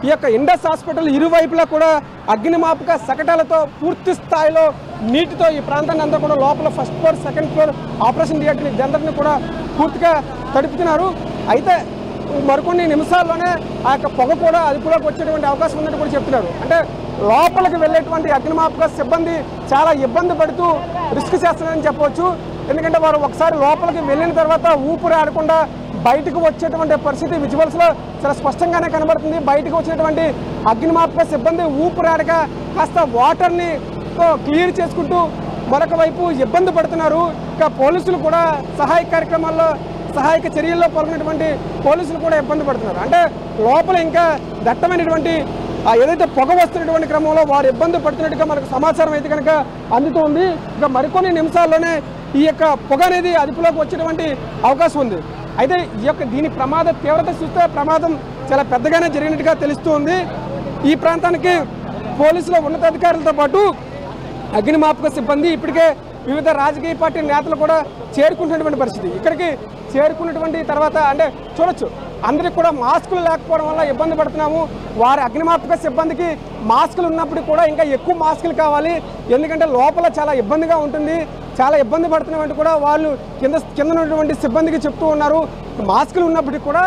ఈ యొక్క ఇండస్ హాస్పిటల్ ఇరువైపులా కూడా అగ్నిమాపక శకటాలతో పూర్తి స్థాయిలో నీటితో ఈ ప్రాంతాన్ని అంతా కూడా లోపల first floor, second floor operation theatre ఇదందరినీ కూడా పూర్తిగా తడుపుతున్నారు. అయితే మరికొన్ని నిమిషాల్లోనే ఆ యొక్క పొగ కూడా అదుపులోకి వచ్చేటువంటి అవకాశం ఉందని కూడా చెప్తున్నారు. అంటే లోపలికి వెళ్ళేటువంటి అగ్నిమాపక సిబ్బంది చాలా ఇబ్బంది పడుతూ రిస్క్ చేస్తున్నారని చెప్పవచ్చు. ఎందుకంటే వారు ఒకసారి లోపలికి వెళ్ళిన తర్వాత ఊపిరి ఆడకుండా బయటకు వచ్చేటువంటి పరిస్థితి విజువల్స్లో చాలా స్పష్టంగానే కనబడుతుంది. బయటకు వచ్చినటువంటి అగ్నిమాపక సిబ్బంది ఊపిరి ఆడక కాస్త వాటర్ని క్లియర్ చేసుకుంటూ మరొక వైపు ఇబ్బంది పడుతున్నారు. ఇంకా పోలీసులు కూడా సహాయక చర్యల్లో పాల్గొన్నటువంటి పోలీసులు కూడా ఇబ్బంది పడుతున్నారు. అంటే లోపల ఇంకా దట్టమైనటువంటి ఏదైతే పొగ వస్తున్నటువంటి క్రమంలో వారు ఇబ్బంది పడుతున్నట్టుగా మనకు సమాచారం అయితే కనుక అందుతూ ఉంది. ఇంకా మరికొన్ని నిమిషాల్లోనే ఈ యొక్క పొగ అనేది అదుపులోకి వచ్చేటువంటి అవకాశం ఉంది. అయితే దీని ప్రమాద తీవ్రత చూస్తే ప్రమాదం చాలా పెద్దగానే జరిగినట్టుగా తెలుస్తూ ఉంది. ఈ ప్రాంతానికి పోలీసుల ఉన్నతాధికారులతో పాటు అగ్నిమాపక సిబ్బంది ఇప్పటికే వివిధ రాజకీయ పార్టీ నేతలు కూడా చేరుకుంటున్నటువంటి పరిస్థితి. ఇక్కడికి చేరుకున్నటువంటి తర్వాత అంటే చూడొచ్చు, అందరికి కూడా మాస్కులు లేకపోవడం వల్ల ఇబ్బంది పడుతున్నాము. వారి అగ్నిమాపక సిబ్బందికి మాస్కులు ఉన్నప్పుడు కూడా ఇంకా ఎక్కువ మాస్కులు కావాలి, ఎందుకంటే లోపల చాలా ఇబ్బందిగా ఉంటుంది, చాలా ఇబ్బంది పడుతున్నామంటూ కూడా వాళ్ళు కింద ఉన్నటువంటి సిబ్బందికి చెప్తూ ఉన్నారు. మాస్కులు ఉన్నప్పటికీ కూడా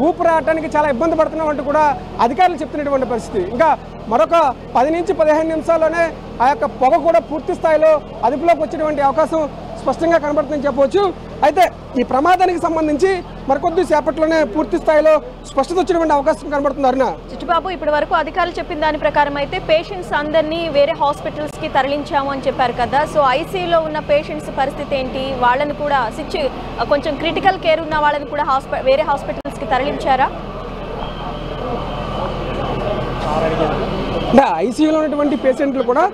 ఊపిరాడటానికి చాలా ఇబ్బంది పడుతున్నామంటూ కూడా అధికారులు చెప్తున్నటువంటి పరిస్థితి. ఇంకా మరొక 10 నుంచి 15 నిమిషాల్లోనే ఆ యొక్క పొగ కూడా పూర్తి స్థాయిలో అదుపులోకి వచ్చేటువంటి అవకాశం స్పష్టంగా కనబడుతుందని చెప్పవచ్చు. అయితే ఈ ప్రమాదానికి సంబంధించి మరికొద్ది సేపట్లోనే పూర్తి స్థాయిలో స్పష్టత వచ్చేటువంటి అవకాశం కనబడుతుంది. అరుణ, చిట్టుబాబు, ఇప్పటి వరకు అధికారులు చెప్పిన దాని ప్రకారం అయితే పేషెంట్స్ అందరినీ వేరే హాస్పిటల్స్ కి తరలించాము అని చెప్పారు కదా. సో ఐసీయూలో ఉన్న పేషెంట్స్ పరిస్థితి ఏంటి? వాళ్ళని కూడా కొంచెం క్రిటికల్ కేర్ ఉన్న వాళ్ళని కూడా వేరే హాస్పిటల్స్ కి తరలించారా? ఐసీయూలో ఉన్నటువంటి పేషెంట్లు కూడా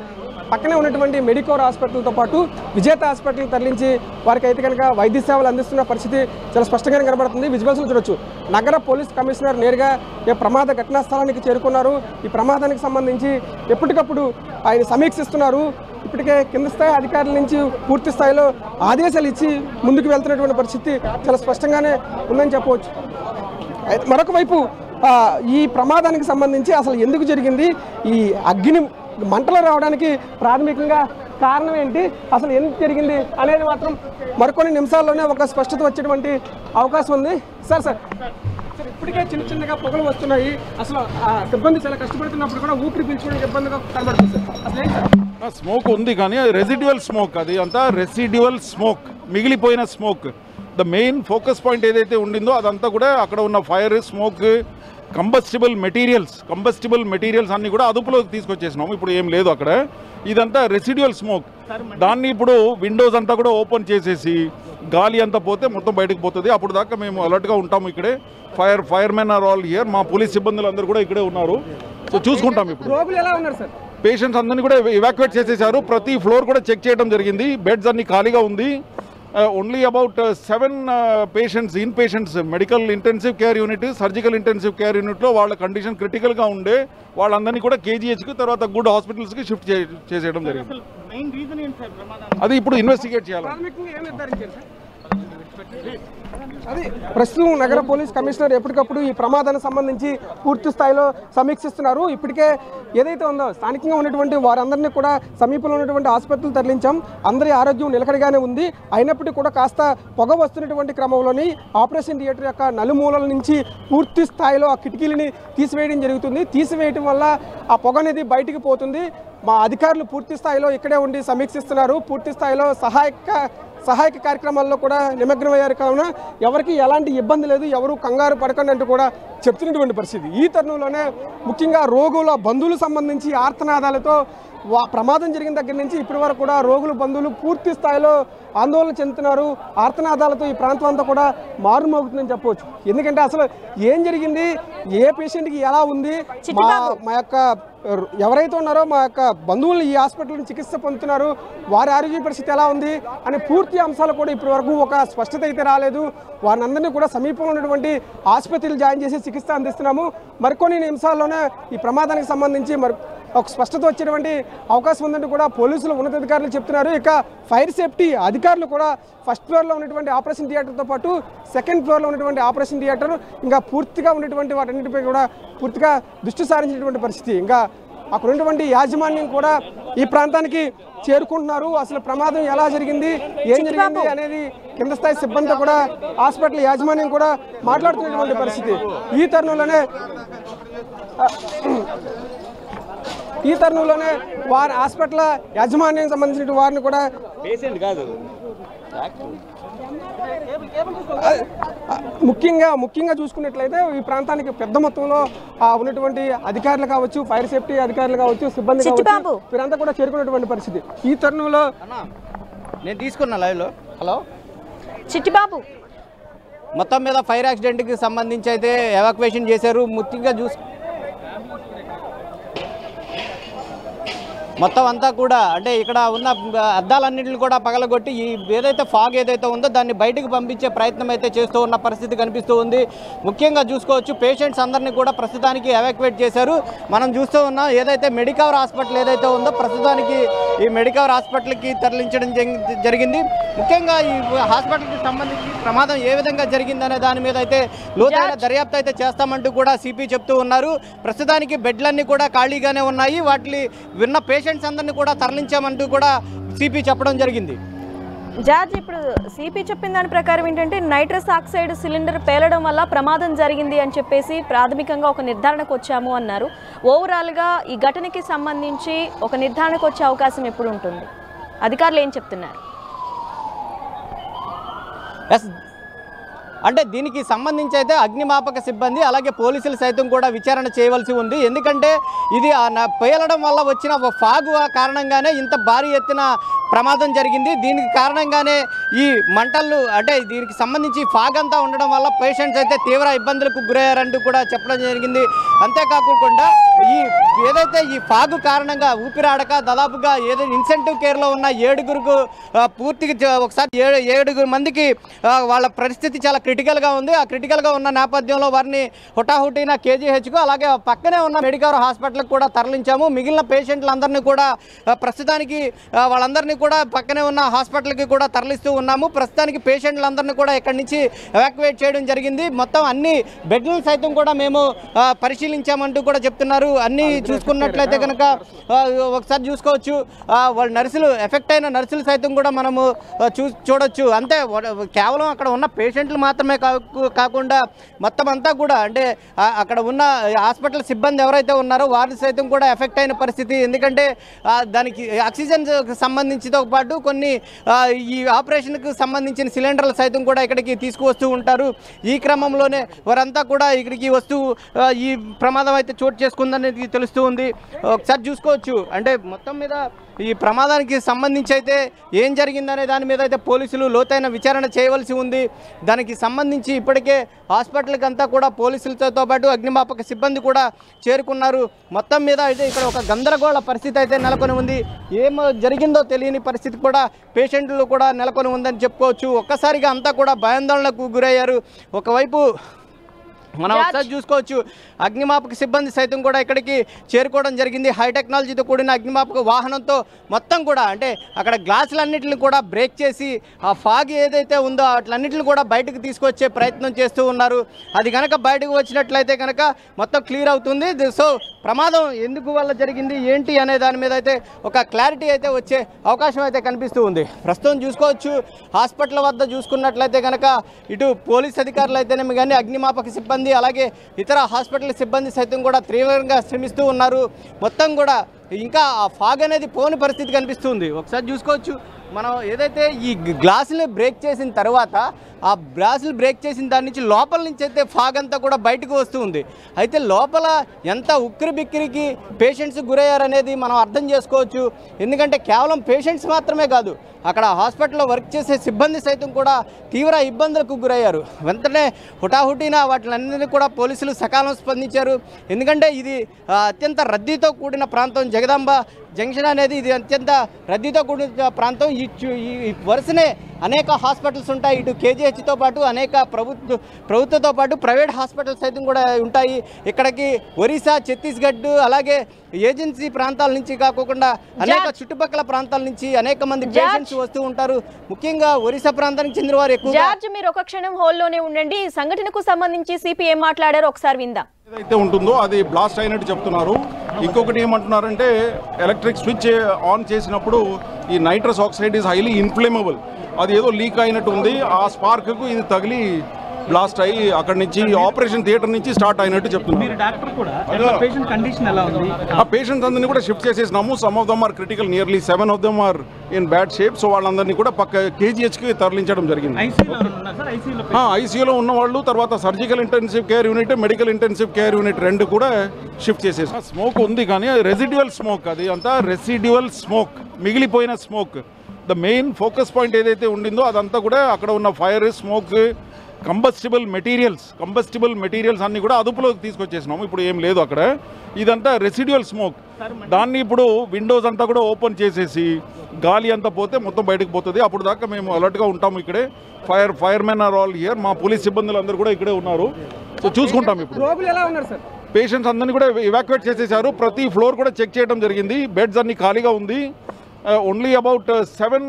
పక్కనే ఉన్నటువంటి మెడికోర్ హాస్పిటల్తో పాటు విజేత హాస్పిటల్కి తరలించి వారికి అయితే కనుక వైద్య సేవలు అందిస్తున్న పరిస్థితి చాలా స్పష్టంగానే కనబడుతుంది. విజువల్స్లో చూడొచ్చు. నగర పోలీస్ కమిషనర్ నేరుగా ఈ ప్రమాద ఘటనా స్థలానికి చేరుకున్నారు. ఈ ప్రమాదానికి సంబంధించి ఎప్పటికప్పుడు ఆయన సమీక్షిస్తున్నారు. ఇప్పటికే కింద స్థాయి అధికారుల నుంచి పూర్తి స్థాయిలో ఆదేశాలు ఇచ్చి ముందుకు వెళ్తున్నటువంటి పరిస్థితి చాలా స్పష్టంగానే ఉందని చెప్పవచ్చు. అయితే మరొక వైపు ఈ ప్రమాదానికి సంబంధించి అసలు ఎందుకు జరిగింది, ఈ మంటలు రావడానికి ప్రాథమికంగా కారణం ఏంటి, అసలు ఎందుకు జరిగింది అనేది మాత్రం మరికొన్ని నిమిషాల్లోనే ఒక స్పష్టత వచ్చేటువంటి అవకాశం ఉంది. సార్ ఇప్పటికే చిన్నగా పొగలు వస్తున్నాయి. అసలు సిబ్బంది చాలా కష్టపడుతున్నప్పుడు కూడా ఊపిరి పీల్చుకోవడానికి ఇబ్బందిగా కనబడుతుంది సార్. అసలు ఏంటి సార్? స్మోక్ ఉంది కానీ రెసిడ్యువల్ స్మోక్, అది అంతా రెసిడ్యువల్ స్మోక్, మిగిలిపోయిన smoke. The main focus point ఏదైతే ఉండిందో అదంతా కూడా అక్కడ ఉన్న ఫైర్, స్మోక్, కంబస్టిబుల్ మెటీరియల్స్ అన్ని కూడా అదుపులోకి తీసుకొచ్చేసినాము. ఇప్పుడు ఏం లేదు అక్కడ. ఇదంతా రెసిడ్యువల్ స్మోక్. దాన్ని ఇప్పుడు విండోస్ అంతా కూడా ఓపెన్ చేసేసి గాలి అంతా పోతే మొత్తం బయటకు పోతుంది. అప్పుడు దాకా మేము అలర్ట్గా ఉంటాము. ఇక్కడే ఫైర్మెన్ ఆర్ ఆల్ హియర్. మా పోలీస్ సిబ్బందులు అందరూ కూడా ఇక్కడే ఉన్నారు. సో చూసుకుంటాం. ఇప్పుడు రోగులు ఎలా ఉన్నారు సార్? పేషెంట్స్ అందరినీ కూడా ఎవాక్యుయేట్ చేసేసారు. ప్రతి ఫ్లోర్ కూడా చెక్ చేయడం జరిగింది. బెడ్స్ అన్ని ఖాళీగా ఉంది. Only about 7 patients, in patients medical intensive care unit, surgical intensive care యూనిట్లో వాళ్ళ కండిషన్ క్రిటికల్గా ఉండే వాళ్ళందరినీ కూడా కేజీహెచ్కి తర్వాత గుడ్ హాస్పిటల్స్కి షిఫ్ట్ చేసేయడం జరిగింది. అది ఇప్పుడు ఇన్వెస్టిగేట్ చేయాలి. అది ప్రస్తుతం నగర పోలీస్ కమిషనర్ ఎప్పటికప్పుడు ఈ ప్రమాదానికి సంబంధించి పూర్తి స్థాయిలో సమీక్షిస్తున్నారు. ఇప్పటికే ఏదైతే ఉందో స్థానికంగా ఉన్నటువంటి వారందరినీ కూడా సమీపంలో ఉన్నటువంటి ఆసుపత్రులు తరలించాం. అందరి ఆరోగ్యం నిలకడగానే ఉంది. అయినప్పటికీ కూడా కాస్త పొగ వస్తున్నటువంటి క్రమంలోని ఆపరేషన్ థియేటర్ యొక్క నలుమూలల నుంచి పూర్తి స్థాయిలో ఆ కిటికీలని తీసివేయడం జరుగుతుంది. తీసివేయడం వల్ల ఆ పొగ అనేది బయటికి పోతుంది. మా అధికారులు పూర్తి స్థాయిలో ఇక్కడే ఉండి సమీక్షిస్తున్నారు. పూర్తి స్థాయిలో సహాయక కార్యక్రమాల్లో కూడా నిమగ్నమయ్యారు. కావున ఎవరికి ఎలాంటి ఇబ్బంది లేదు, ఎవరు కంగారు పడకండి అంటూ కూడా చెప్తున్నటువంటి పరిస్థితి. ఈ తరుణంలోనే ముఖ్యంగా రోగుల బంధువులకు సంబంధించి ఆర్తనాదాలతో ప్రమాదం జరిగిన దగ్గర నుంచి ఇప్పటి వరకు కూడా రోగుల బంధువులు పూర్తి స్థాయిలో ఆందోళన చెందుతున్నారు. ఆర్తనాదాలతో ఈ ప్రాంతం అంతా కూడా మారుమోగుతుందని చెప్పవచ్చు. ఎందుకంటే అసలు ఏం జరిగింది, ఏ పేషెంట్కి ఎలా ఉంది, మా యొక్క ఎవరైతే ఉన్నారో మా యొక్క బంధువులు ఈ హాస్పిటల్ చికిత్స పొందుతున్నారు, వారి ఆరోగ్య పరిస్థితి ఎలా ఉంది అనే పూర్తి అంశాలు కూడా ఇప్పటి వరకు ఒక స్పష్టత అయితే రాలేదు. వారందరినీ కూడా సమీపంలో ఉన్నటువంటి ఆసుపత్రులు జాయిన్ చేసి చికిత్స అందిస్తున్నాము. మరికొన్ని నిమిషాల్లోనే ఈ ప్రమాదానికి సంబంధించి ఒక స్పష్టత వచ్చేటువంటి అవకాశం ఉందంటూ కూడా పోలీసులు ఉన్నతాధికారులు చెప్తున్నారు. ఇక ఫైర్ సేఫ్టీ అధికారులు కూడా ఫస్ట్ ఫ్లోర్లో ఉన్నటువంటి ఆపరేషన్ థియేటర్తో పాటు సెకండ్ ఫ్లోర్లో ఉన్నటువంటి ఆపరేషన్ థియేటర్ ఇంకా పూర్తిగా ఉన్నటువంటి వాటన్నిటిపై కూడా పూర్తిగా దృష్టి సారించినటువంటి పరిస్థితి. ఇంకా అక్కడ ఉన్నటువంటి యాజమాన్యం కూడా ఈ ప్రాంతానికి చేరుకుంటున్నారు. అసలు ప్రమాదం ఎలా జరిగింది, ఏం జరిగింది అనేది కింద స్థాయి సిబ్బందితో కూడా హాస్పిటల్ యాజమాన్యం కూడా మాట్లాడుతున్నటువంటి పరిస్థితి. ఈ తరుణంలోనే వారి హాస్పిటల్ యాజమాన్యానికి సంబంధించిన వారిని కూడా పేషెంట్ కాదు ముఖ్యంగా చూసుకున్నట్లయితే ఈ ప్రాంతానికి పెద్ద మొత్తంలో ఉన్నటువంటి అధికారులు కావచ్చు, ఫైర్ సేఫ్టీ అధికారులు కావచ్చు, సిబ్బంది కావచ్చు, వీరంతా కూడా చేరుకున్నటువంటి పరిస్థితి. ఈ తరుణంలో నేను తీసుకున్నా లైవ్లో. హలో చిట్టిబాబు, మొత్తం మీద ఫైర్ యాక్సిడెంట్కి సంబంధించి అయితే ఎవాక్యుయేషన్ చేశారు. ముఖ్యంగా మొత్తం అంతా కూడా అంటే ఇక్కడ ఉన్న అద్దాలన్నింటిని కూడా పగలగొట్టి ఈ ఏదైతే ఫాగ్ ఏదైతే ఉందో దాన్ని బయటకు పంపించే ప్రయత్నం అయితే చేస్తూ ఉన్న పరిస్థితి కనిపిస్తూ ఉంది. ముఖ్యంగా చూసుకోవచ్చు పేషెంట్స్ అందరినీ కూడా ప్రస్తుతానికి ఎవాక్యుయేట్ చేశారు. మనం చూస్తూ ఉన్నాం ఏదైతే మెడికవర్ హాస్పిటల్ ఏదైతే ఉందో ప్రస్తుతానికి ఈ మెడికవర్ హాస్పిటల్కి తరలించడం జరిగింది. ముఖ్యంగా ఈ హాస్పిటల్కి సంబంధించి ప్రమాదం ఏ విధంగా జరిగిందనే దాని మీద అయితే లోతైన దర్యాప్తు అయితే చేస్తామంటూ కూడా సిపి చెప్తూ ఉన్నారు. ప్రస్తుతానికి బెడ్లన్నీ కూడా ఖాళీగానే ఉన్నాయి. వాటిని విన్న పేషెంట్స్ అందరినీ కూడా తరలించామంటూ కూడా సిపి చెప్పడం జరిగింది. జార్జ్, ఇప్పుడు సిపి చెప్పిన దాని ప్రకారం ఏంటంటే నైట్రస్ ఆక్సైడ్ సిలిండర్ పేలడం వల్ల ప్రమాదం జరిగింది అని చెప్పేసి ప్రాథమికంగా ఒక నిర్ధారణకు వచ్చాము అన్నారు. ఓవరాల్గా ఈ ఘటనకి సంబంధించి ఒక నిర్ధారణకు వచ్చే అవకాశం ఎప్పుడు ఉంటుంది? అధికారులు ఏం చెప్తున్నారు? అంటే దీనికి సంబంధించి అయితే అగ్నిమాపక సిబ్బంది అలాగే పోలీసులు సైతం కూడా విచారణ చేయవలసి ఉంది. ఎందుకంటే ఇది పేలడం వల్ల వచ్చిన ఫాగ్ కారణంగానే ఇంత భారీ ఎత్తున ప్రమాదం జరిగింది. దీనికి కారణంగానే ఈ మంటలు అంటే దీనికి సంబంధించి ఫాగ్ అంతా ఉండడం వల్ల పేషెంట్స్ అయితే తీవ్ర ఇబ్బందులకు గురయ్యారంటూ కూడా చెప్పడం జరిగింది. అంతేకాకుండా ఏదైతే ఈ ఫాగ్ కారణంగా ఊపిరాడక దాదాపుగా ఏదైతే ఇన్సెంటివ్ కేర్లో ఉన్న 7గురికి పూర్తిగా ఒకసారి 7 మందికి వాళ్ళ పరిస్థితి చాలా క్రిటికల్గా ఉంది. ఆ క్రిటికల్గా ఉన్న నేపథ్యంలో వారిని హుటాహుటిన కేజీహెచ్కు అలాగే పక్కనే ఉన్న మెడికవర్ హాస్పిటల్కి కూడా తరలించాము. మిగిలిన పేషెంట్లందరినీ కూడా ప్రస్తుతానికి వాళ్ళందరినీ కూడా పక్కనే ఉన్న హాస్పిటల్కి కూడా తరలిస్తూ ఉన్నాము. ప్రస్తుతానికి పేషెంట్లందరినీ కూడా ఇక్కడి నుంచి ఎవాక్యుయేట్ చేయడం జరిగింది. మొత్తం అన్ని బెడ్లను సైతం కూడా మేము పరిశీలించామంటూ కూడా చెప్తున్నారు. అన్నీ చూసుకున్నట్లయితే కనుక ఒకసారి చూసుకోవచ్చు వాళ్ళ నర్సులు ఎఫెక్ట్ అయిన నర్సులు సైతం కూడా మనము చూడొచ్చు. అంతే కేవలం అక్కడ ఉన్న పేషెంట్లు మాత్రమే కాకుండా మొత్తం అంతా కూడా అంటే అక్కడ ఉన్న హాస్పిటల్ సిబ్బంది ఎవరైతే ఉన్నారో వారి సైతం కూడా ఎఫెక్ట్ అయిన పరిస్థితి. ఎందుకంటే దానికి ఆక్సిజన్ సంబంధించితో పాటు కొన్ని ఈ ఆపరేషన్కు సంబంధించిన సిలిండర్లు సైతం కూడా ఇక్కడికి తీసుకువస్తూ ఉంటారు. ఈ క్రమంలోనే వారంతా కూడా ఇక్కడికి వస్తూ ఈ ప్రమాదం అయితే చోటు చేసుకుందనేది తెలుస్తూ ఉంది. ఒకసారి చూసుకోవచ్చు అంటే మొత్తం మీద ఈ ప్రమాదానికి సంబంధించి అయితే ఏం జరిగిందనే దాని మీద అయితే పోలీసులు లోతైన విచారణ చేయవలసి ఉంది. దానికి సంబంధించి ఇప్పటికే హాస్పిటల్కి అంతా కూడా పోలీసులతో పాటు అగ్నిమాపక సిబ్బంది కూడా చేరుకున్నారు. మొత్తం మీద అయితే ఇక్కడ ఒక గందరగోళ పరిస్థితి అయితే నెలకొని ఉంది. ఏమో జరిగిందో తెలియని పరిస్థితి కూడా పేషెంట్లు కూడా నెలకొని ఉందని చెప్పుకోవచ్చు. ఒక్కసారిగా అంతా కూడా భయాందోళనకు గురయ్యారు. ఒకవైపు మనం ఒకసారి చూసుకోవచ్చు అగ్నిమాపక సిబ్బంది సైతం కూడా ఇక్కడికి చేరుకోవడం జరిగింది. హై టెక్నాలజీతో కూడిన అగ్నిమాపక వాహనంతో మొత్తం కూడా అంటే అక్కడ గ్లాసులన్నింటిని కూడా బ్రేక్ చేసి ఆ ఫాగ్ ఏదైతే ఉందో వాటిలన్నింటిని కూడా బయటకు తీసుకొచ్చే ప్రయత్నం చేస్తూ ఉన్నారు. అది కనుక బయటకు వచ్చినట్లయితే కనుక మొత్తం క్లియర్ అవుతుంది. సో ప్రమాదం ఎందుకు వల్ల జరిగింది ఏంటి అనే దాని మీద అయితే ఒక క్లారిటీ అయితే వచ్చే అవకాశం అయితే కనిపిస్తూ ఉంది. ప్రస్తుతం చూసుకోవచ్చు హాస్పిటల్ వద్ద చూసుకున్నట్లయితే కనుక ఇటు పోలీస్ అధికారులు అయితేనేమి కానీ అగ్నిమాపక సిబ్బంది అలాగే ఇతర హాస్పిటల్ సిబ్బంది సైతం కూడా తీవ్రంగా శ్రమిస్తూ ఉన్నారు. మొత్తం కూడా ఇంకా ఆ ఫాగ్ అనేది పోని పరిస్థితి కనిపిస్తుంది. ఒకసారి చూసుకోవచ్చు మనం ఏదైతే ఈ గ్లాసులు బ్రేక్ చేసిన తర్వాత ఆ గ్లాసులు బ్రేక్ చేసిన దాని నుంచి లోపల నుంచి అయితే ఫాగ్ అంతా కూడా బయటకు వస్తూ ఉంది. అయితే లోపల ఎంత ఉక్కిరి బిక్కిరికి పేషెంట్స్ గురయ్యారనేది మనం అర్థం చేసుకోవచ్చు. ఎందుకంటే కేవలం పేషెంట్స్ మాత్రమే కాదు అక్కడ హాస్పిటల్లో వర్క్ చేసే సిబ్బంది సైతం కూడా తీవ్ర ఇబ్బందులకు గురయ్యారు. వెంటనే హుటాహుటిన వాటిలన్నింటినీ కూడా పోలీసులు సకాలం స్పందించారు. ఎందుకంటే ఇది అత్యంత రద్దీతో కూడిన ప్రాంతం. జగదాంబ జంక్షన్ అనేది ఇది అత్యంత రద్దీతో కూడిన ప్రాంతం. ఈ వరుసనే అనేక హాస్పిటల్స్ ఉంటాయి. ఇటు కేజీహెచ్తో పాటు అనేక ప్రభుత్వంతో పాటు ప్రైవేట్ హాస్పిటల్స్ సైతం కూడా ఉంటాయి. ఇక్కడికి ఒరిస్సా, ఛత్తీస్గఢ్ అలాగే ఏజెన్సీ ప్రాంతాల నుంచి కాకుండా అనేక చుట్టుపక్కల ప్రాంతాల నుంచి అనేక మంది పేషెంట్స్ వస్తూ ఉంటారు. ముఖ్యంగా ఒరిస్సా ప్రాంతానికి చెందిన వారు ఎక్కువ. జార్జ్, మీరు ఒక క్షణం హోల్లోనే ఉండండి. ఈ సంఘటనకు సంబంధించి సిపి ఏం మాట్లాడారో ఒకసారి విందాం. ఏదైతే ఉంటుందో అది బ్లాస్ట్ అయినట్టు చెప్తున్నారు. ఇంకొకటి ఏమంటున్నారంటే ఎలక్ట్రిక్ స్విచ్ ఆన్ చేసినప్పుడు ఈ nitrous oxide is highly inflammable. అది ఏదో లీక్ అయినట్టు ఉంది. ఆ స్పార్క్కు ఇది తగిలి బ్లాస్ట్ అయ్యి అక్కడి నుంచి ఆపరేషన్ థియేటర్ నుంచి స్టార్ట్ అయినట్టు చెప్తున్నారు. ఆ పేషెంట్స్ అందరినీ కూడా షిఫ్ట్ చేసేసినాము. Some of them are critical, nearly 7 of them are in bad shape. So వాళ్ళందరినీ కూడా పక్క కేజీహెచ్కి తరలించడం జరిగింది. ఐసీయూలో ఉన్న వాళ్ళు, తర్వాత surgical intensive care unit, medical intensive care unit 2 కూడా షిఫ్ట్ చేసేసి. స్మోక్ ఉంది కానీ రెసిడ్యువల్ స్మోక్, అది అంతా రెసిడ్యువల్ స్మోక్, మిగిలిపోయిన smoke. The main focus point ఏదైతే ఉండిందో అదంతా కూడా అక్కడ ఉన్న ఫైర్, స్మోక్, కంబస్టిబుల్ మెటీరియల్స్ అన్నీ కూడా అదుపులోకి తీసుకొచ్చేసినాము. ఇప్పుడు ఏం లేదు అక్కడ. ఇదంతా రెసిడ్యువల్ స్మోక్. దాన్ని ఇప్పుడు విండోస్ అంతా కూడా ఓపెన్ చేసేసి గాలి అంతా పోతే మొత్తం బయటకు పోతుంది. అప్పుడు దాకా మేము అలర్ట్గా ఉంటాము. ఇక్కడే ఫైర్మెన్ ఆర్ ఆల్ హియర్. మా పోలీస్ సిబ్బందులు అందరూ కూడా ఇక్కడే ఉన్నారు. సో చూసుకుంటాం. ఇప్పుడు పేషెంట్స్ అందరినీ కూడా ఎవాక్యుయేట్ చేసేసారు. ప్రతి ఫ్లోర్ కూడా చెక్ చేయడం జరిగింది. బెడ్స్ అన్ని ఖాళీగా ఉంది. Only about 7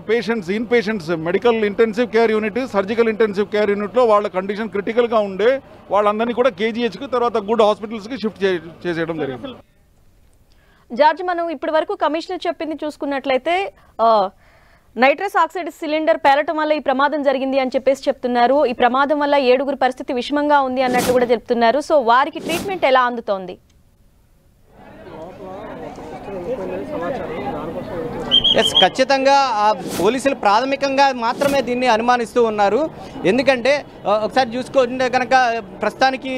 patients, in patients medical intensive care unit, surgical intensive care యూనిట్లో వాళ్ళ కండిషన్ క్రిటికల్గా ఉండే వాళ్ళందరినీ కూడా కేజీహెచ్కి తర్వాత గుడ్ హాస్పిటల్స్కి షిఫ్ట్ చేసేయడం జరిగింది. జార్జ్, మనం ఇప్పటి వరకు కమిషనర్ చెప్పింది చూసుకున్నట్లయితే నైట్రస్ ఆక్సైడ్ సిలిండర్ పేలటం వల్ల ఈ ప్రమాదం జరిగింది అని చెప్పేసి చెప్తున్నారు. ఈ ప్రమాదం వల్ల 7 పరిస్థితి విషమంగా ఉంది అన్నట్లు కూడా చెప్తున్నారు. సో వారికి ట్రీట్మెంట్ ఎలా అందుతోంది? ఎస్, ఖచ్చితంగా ఆ పోలీసులు ప్రాథమికంగా మాత్రమే దీన్ని అనుమానిస్తూ ఉన్నారు. ఎందుకంటే ఒకసారి చూసుకుంటే కనుక ప్రస్తుతానికి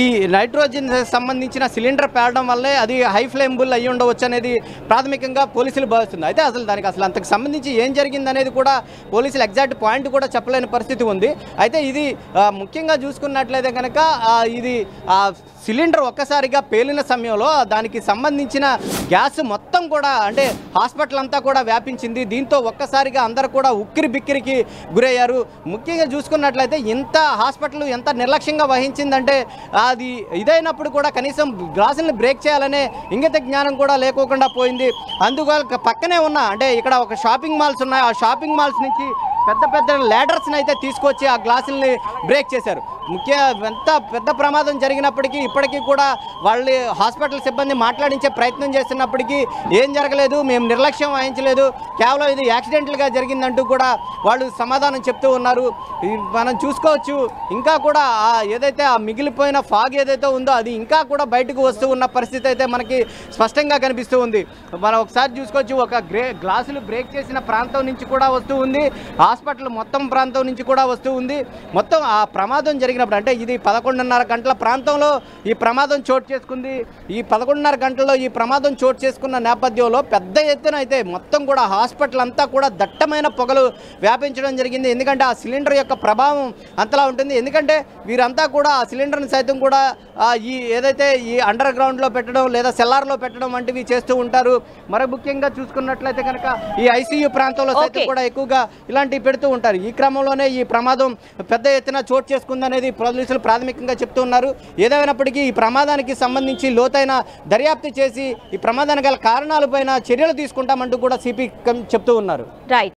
ఈ నైట్రోజన్ సంబంధించిన సిలిండర్ పేలడం వల్లే అది హై ఫ్లేమబుల్ అయ్యి ఉండవచ్చు అనేది ప్రాథమికంగా పోలీసులు భావిస్తుంది. అయితే దానికి అంతకు సంబంధించి ఏం జరిగింది అనేది కూడా పోలీసులు ఎగ్జాక్ట్ పాయింట్ కూడా చెప్పలేని పరిస్థితి ఉంది. అయితే ఇది ముఖ్యంగా చూసుకున్నట్లయితే కనుక ఇది సిలిండర్ ఒక్కసారిగా పేలిన సమయంలో దానికి సంబంధించిన గ్యాస్ మొత్తం కూడా అంటే హాస్పిటల్ అంతా కూడా వ్యాపించింది. దీంతో ఒక్కసారిగా అందరూ కూడా ఉక్కిరి బిక్కిరికి గురయ్యారు. ముఖ్యంగా చూసుకున్నట్లయితే ఇంత హాస్పిటల్ ఎంత నిర్లక్ష్యంగా వహించిందంటే అది ఇదైనప్పుడు కూడా కనీసం గ్లాసులను బ్రేక్ చేయాలనే ఇంగిత జ్ఞానం కూడా లేకోకుండా పోయింది. అందువల్ల పక్కనే ఉన్న అంటే ఇక్కడ ఒక షాపింగ్ మాల్స్ ఉన్నాయి. ఆ షాపింగ్ మాల్స్ నుంచి పెద్ద ల్యాడర్స్ని అయితే తీసుకొచ్చి ఆ గ్లాసుల్ని బ్రేక్ చేశారు. ఎంత పెద్ద ప్రమాదం జరిగినప్పటికీ ఇప్పటికీ కూడా వాళ్ళు హాస్పిటల్ సిబ్బంది మాట్లాడించే ప్రయత్నం చేస్తున్నప్పటికీ ఏం జరగలేదు, మేము నిర్లక్ష్యం వహించలేదు, కేవలం ఇది యాక్సిడెంటల్గా జరిగిందంటూ కూడా వాళ్ళు సమాధానం చెప్తూ ఉన్నారు. మనం చూసుకోవచ్చు ఇంకా కూడా ఏదైతే ఆ మిగిలిపోయిన ఫాగ్ ఏదైతే ఉందో అది ఇంకా కూడా బయటకు వస్తూ ఉన్న పరిస్థితి అయితే మనకి స్పష్టంగా కనిపిస్తూ ఉంది. మనం ఒకసారి చూసుకోవచ్చు ఒక గ్లాసులు బ్రేక్ చేసిన ప్రాంతం నుంచి కూడా వస్తూ ఉంది, హాస్పిటల్ మొత్తం ప్రాంతం నుంచి కూడా వస్తూ ఉంది. మొత్తం ఆ ప్రమాదం జరిగినప్పుడు అంటే ఇది 11:30 గంటల ప్రాంతంలో ఈ ప్రమాదం చోటు చేసుకుంది. ఈ 11:30 గంటల్లో ఈ ప్రమాదం చోటు చేసుకున్న నేపథ్యంలో పెద్ద ఎత్తున అయితే మొత్తం కూడా హాస్పిటల్ అంతా కూడా దట్టమైన పొగలు వ్యాపించడం జరిగింది. ఎందుకంటే ఆ సిలిండర్ యొక్క ప్రభావం అంతలా ఉంటుంది. ఎందుకంటే వీరంతా కూడా ఆ సిలిండర్ని సైతం కూడా ఈ ఏదైతే ఈ అండర్ గ్రౌండ్లో పెట్టడం లేదా సెల్లార్లో పెట్టడం వంటివి చేస్తూ ఉంటారు. మరి ముఖ్యంగా చూసుకున్నట్లయితే కనుక ఈ ఐసీయూ ప్రాంతంలో సైతం కూడా ఎక్కువగా ఇలాంటివి పెడుతూ ఉంటారు. ఈ క్రమంలోనే ఈ ప్రమాదం పెద్ద ఎత్తున చోటు చేసుకుందనేది అనేది పోలీసులు ప్రాథమికంగా చెప్తూ ఉన్నారు. ఏదేమైనప్పటికీ ఈ ప్రమాదానికి సంబంధించి లోతైన దర్యాప్తు చేసి ఈ ప్రమాదానికి గల కారణాలపైన చర్యలు తీసుకుంటామంటూ కూడా సిపి చెప్తూ ఉన్నారు. రైట్.